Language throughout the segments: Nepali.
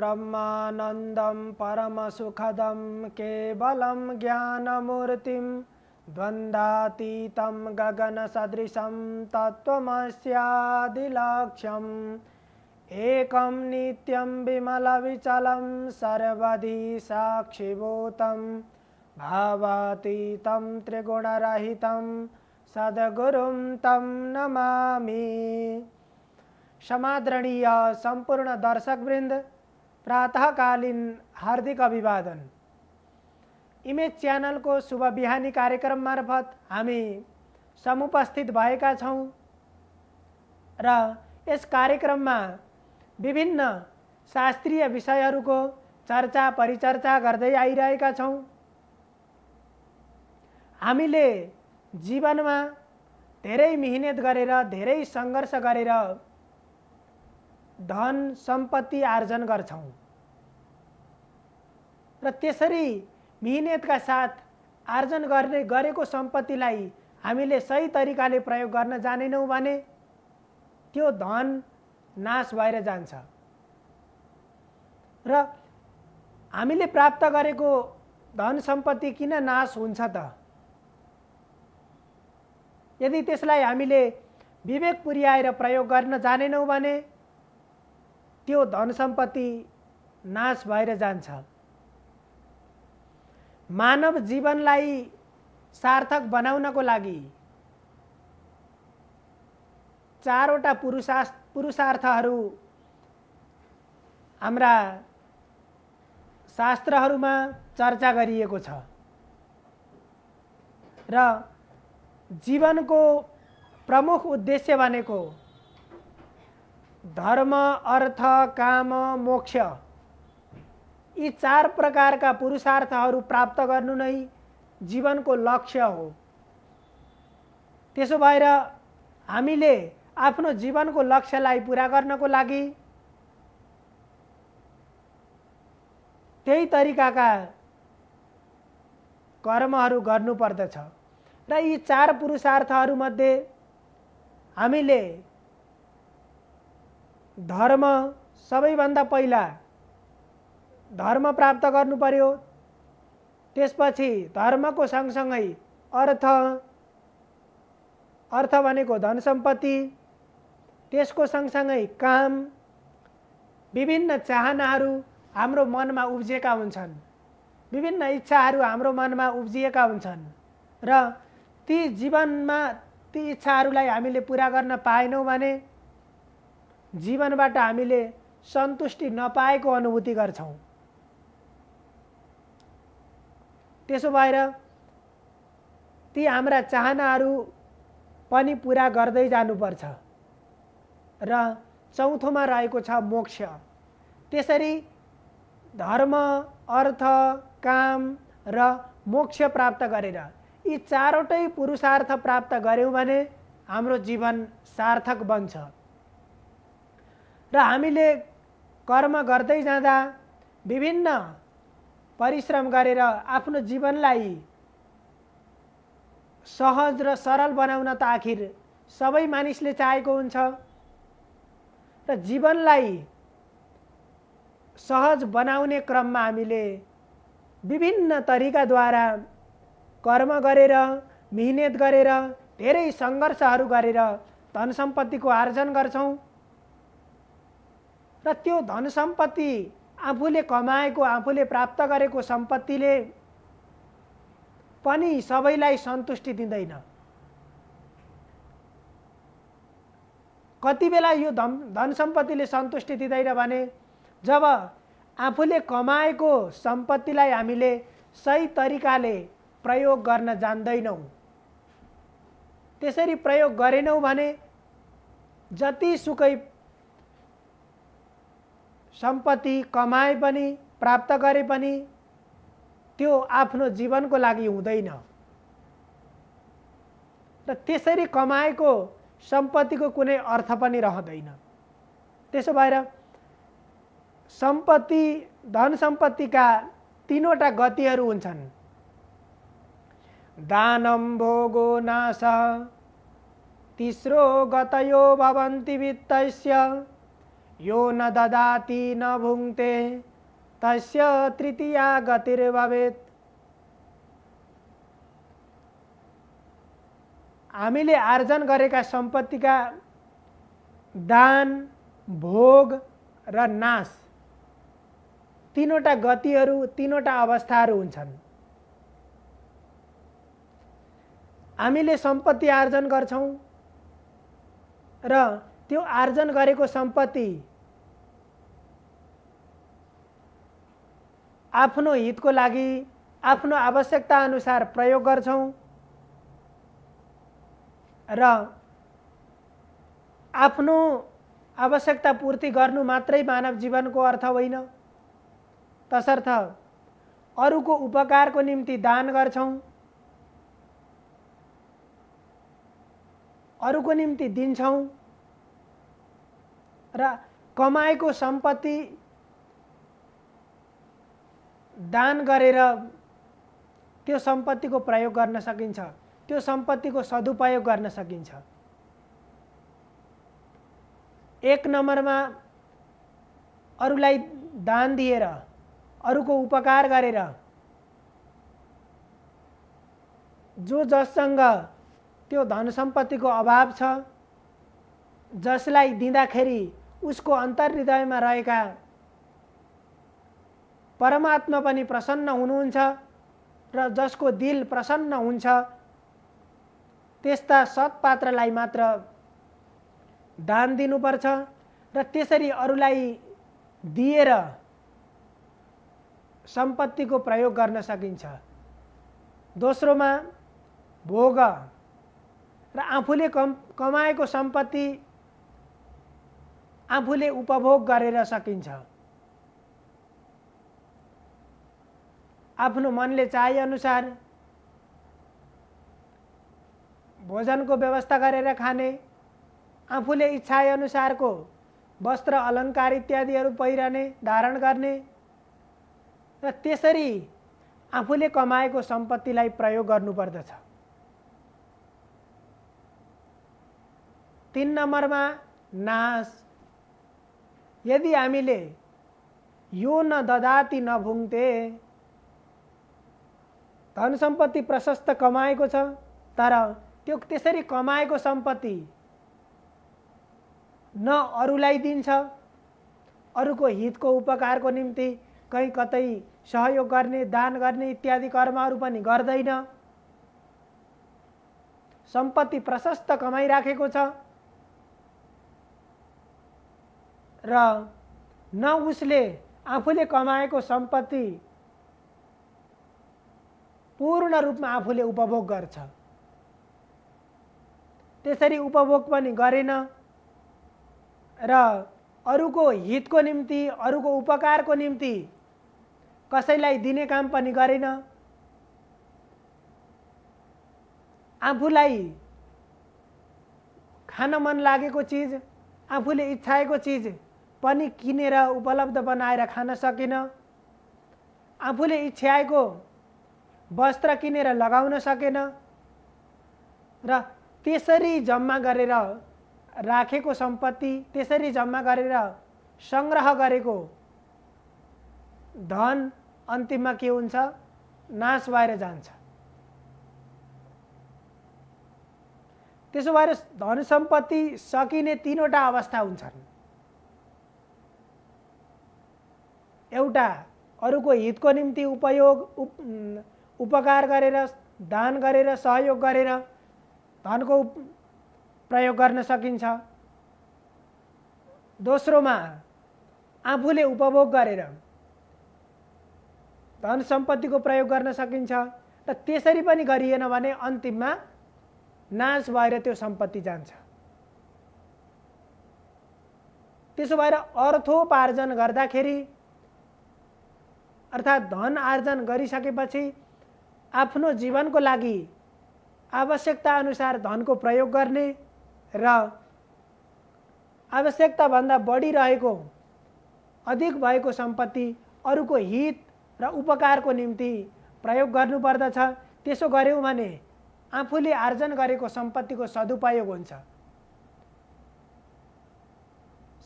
ब्रह्मानन्दं परमसुखदं केवलं ज्ञानमूर्तिं द्वन्द्वातीतं गगनसदृशं तत्त्वमस्यादिलक्ष्यम् एकं नित्यं विमलविचलं सर्वधि साक्षिभूतं भावातीतं त्रिगुणरहितं सद्गुरुं तं नमामि। समादरणीय संपूर्ण दर्शकवृन्द, प्रातःकालीन हार्दिक अभिवादन। इमेज च्यानल को शुभ बिहानी कार्यक्रम मार्फत हामी समुपस्थित भएका छौं र यस कार्यक्रममा विभिन्न शास्त्रीय विषयहरूको चर्चा परिचर्चा गर्दै आइरहेका छौं। हामीले जीवनमा धेरै मेहनत गरेर धेरै संघर्ष गरेर धन सम्पत्ति आर्जन गर्छौं र त्यसरी मेहनतका साथ आर्जन गरेको सम्पत्तिलाई हामीले सही तरिकाले प्रयोग गर्न जानेनौं भने त्यो धन नाश भएर जान्छ र हामीले प्राप्त गरेको धन सम्पत्ति किन नाश हुन्छ त? यदि त्यसलाई हामीले विवेक पुर्याएर प्रयोग गर्न जानेनौं भने त्यो धन सम्पत्ति नाश भएर जान्छ। मानव जीवनलाई सार्थक बनाउनको लागि चारवटा पुरुषार्थहरू हाम्रा शास्त्रहरूमा चर्चा गरिएको छ र जीवनको प्रमुख उद्देश्य भनेको धर्म, अर्थ, काम, मोक्ष यी चार प्रकारका पुरुषार्थहरू प्राप्त गर्नु नै जीवनको लक्ष्य हो। त्यसो भएर हामीले आफ्नो जीवनको लक्ष्यलाई पूरा गर्नको लागि त्यही तरिकाका कर्महरू गर्नुपर्दछ र यी चार पुरुषार्थहरूमध्ये हामीले धर्म सबैभन्दा पहिला धर्म प्राप्त गर्नु पर्यो। त्यसपछि धर्मको सँगसँगै अर्थ भनेको धन सम्पत्ति, त्यसको सँगसँगै काम, विभिन्न चाहनाहरू हाम्रो मनमा उब्जिएका हुन्छन्, विभिन्न इच्छाहरू हाम्रो मनमा उब्जिएका हुन्छन् र ती जीवनमा ती इच्छाहरूलाई हामीले पूरा गर्न पाएनौं भने जीवनबाट हामीले सन्तुष्टि नपाएको अनुभूति गर्छौं। त्यसो भएर ती हाम्रा चाहनाहरू पनि पूरा गर्दै जानुपर्छ र चौथोमा रहेको छ मोक्ष। त्यसरी धर्म, अर्थ, काम र मोक्ष प्राप्त गरेर यी चारवटै पुरुषार्थ प्राप्त गर्यौं भने हाम्रो जीवन सार्थक बन्छ र हामीले कर्म गर्दै जाँदा विभिन्न परिश्रम गरेर आफ्नो जीवनलाई सहज र सरल बनाउन त आखिर सबै मानिसले चाहेको हुन्छ र जीवनलाई सहज बनाउने क्रममा हामीले विभिन्न तरिकाद्वारा कर्म गरेर मेहनत गरेर धेरै संघर्षहरू गरेर धन सम्पत्तिको आर्जन गर्छौं र त्यो धन सम्पत्ति आफूले कमाएको आफूले प्राप्त गरेको सम्पत्तिले पनि सबैलाई सन्तुष्टि दिँदैन। कति बेला यो धन सम्पत्तिले सन्तुष्टि दिँदैन भने जब आफूले कमाएको सम्पत्तिलाई हामीले सही तरिकाले प्रयोग गर्न जान्दैनौं। त्यसरी प्रयोग गरेनौं भने जतिसुकै सम्पत्ति कमाए पनि प्राप्त गरे पनि त्यो आफ्नो जीवनको लागि हुँदैन र त्यसरी कमाएको सम्पत्तिको कुनै अर्थ पनि रहँदैन। त्यसो भएर सम्पत्ति धन सम्पत्तिका तीनवटा गतिहरू हुन्छन्। दानं भोगो नाशः, तीसरो गतयो भवन्ति वित्तस्य, यो न ददाति न भुङ्क्ते तस्य तृतीया गतिर्भवेत्। हामीले आर्जन गरेका सम्पत्तिका दान, भोग र नाश तीनवटा गतिहरू, तीनवटा अवस्थाहरू हुन्छन्। हामीले सम्पत्ति आर्जन गर्छौं र त्यो आर्जन गरेको सम्पत्ति आफ्नो हितको लागि, आफ्नो आवश्यकता अनुसार प्रयोग गर्छौं र आफ्नो आवश्यकता पूर्ति गर्नु मात्रै मानव जीवनको अर्थ होइन, तसर्थ अरूको उपकारको निम्ति दान गर्छौं, अरूको निम्ति दिन्छौं र कमाएको सम्पत्ति दान गरेर त्यो सम्पत्तिको प्रयोग गर्न सकिन्छ, त्यो सम्पत्तिको सदुपयोग गर्न सकिन्छ। एक नम्बरमा अरूलाई दान दिएर, अरूको उपकार गरेर जो जससँग त्यो धन सम्पत्तिको अभाव छ, जसलाई दिँदाखेरि उसको अन्तर्हृदयमा रहेका परमात्मा पनि प्रसन्न हुनुहुन्छ र जसको दिल प्रसन्न हुन्छ त्यस्ता सत्पात्रलाई मात्र दान दिनुपर्छ र त्यसरी अरूलाई दिएर सम्पत्तिको प्रयोग गर्न सकिन्छ। दोस्रोमा भोग र आफूले कमाएको सम्पत्ति आफूले उपभोग गरेर सकिन्छ। आफ्नो मनले चाहे अनुसार भोजनको व्यवस्था गरेर खाने, आफूले इच्छाए अनुसारको वस्त्र अलङ्कार इत्यादिहरू पहिरने, धारण गर्ने र त्यसरी आफूले कमाएको सम्पत्तिलाई प्रयोग गर्नुपर्दछ। 3 नम्बरमा नाश। यदि हामीले यो न ददाति न भुङ्क्ते, धन सम्पत्ति प्रशस्त कमाएको छ तर त्यो त्यसरी कमाएको सम्पत्ति न अरूलाई दिन्छ, अरूको हितको उपकारको निम्ति कहीँ कतै सहयोग गर्ने, दान गर्ने इत्यादि कर्महरू पनि गर्दैन, सम्पत्ति प्रशस्त कमाइराखेको छ र न उसले आफूले कमाएको सम्पत्ति पूर्ण रूपमा आफूले उपभोग गर्छ, त्यसरी उपभोग पनि गरेन र अरूको हितको निम्ति, अरूको उपकारको निम्ति कसैलाई दिने काम पनि गरेन, आफूलाई खान मन लागेको चिज, आफूले इच्छाएको चिज पनि किनेर उपलब्ध बनाएर खान सकेन, आफूले इच्छाएको वस्त्र किनेर लगाउन सकेन र त्यसरी जम्मा गरेर राखेको सम्पत्ति, त्यसरी जम्मा गरेर संग्रह गरेको धन अन्तिममा के हुन्छ? नाश भएर जान्छ। त्यसो भएर धन सम्पत्ति सकिने 3वटा अवस्था हुन्छन्। एउटा अरूको हितको निम्ति उपकार गरेर, दान गरेर, सहयोग गरेर धनको प्रयोग गर्न सकिन्छ। दोस्रोमा आफूले उपभोग गरेर धन सम्पत्तिको प्रयोग गर्न सकिन्छ र त्यसरी पनि गरिएन भने अन्तिममा नाश भएर त्यो सम्पत्ति जान्छ। त्यसो भएर अर्थोपार्जन गर्दाखेरि अर्थात् धन आर्जन गरिसकेपछि आफ्नो जीवनको लागि आवश्यकता अनुसार धनको प्रयोग गर्ने र आवश्यकता भन्दा बढी रहेको, अधिक भएको सम्पत्ति अरूको हित र उपकारको निम्ति प्रयोग गर्नुपर्दछ। त्यसो गर्यौं भने आफूले आर्जन गरेको सम्पत्तिको सदुपयोग हुन्छ।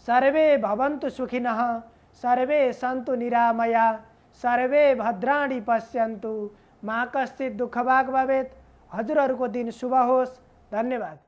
सर्वे भवन्तु सुखिनः, सर्वे सन्तु निरामया, सर्वे भद्राणि पश्यन्तु, मा कश्चित् दुःखभाग् भवेत्। हजुरहरूको दिन शुभ होस्। धन्यवाद।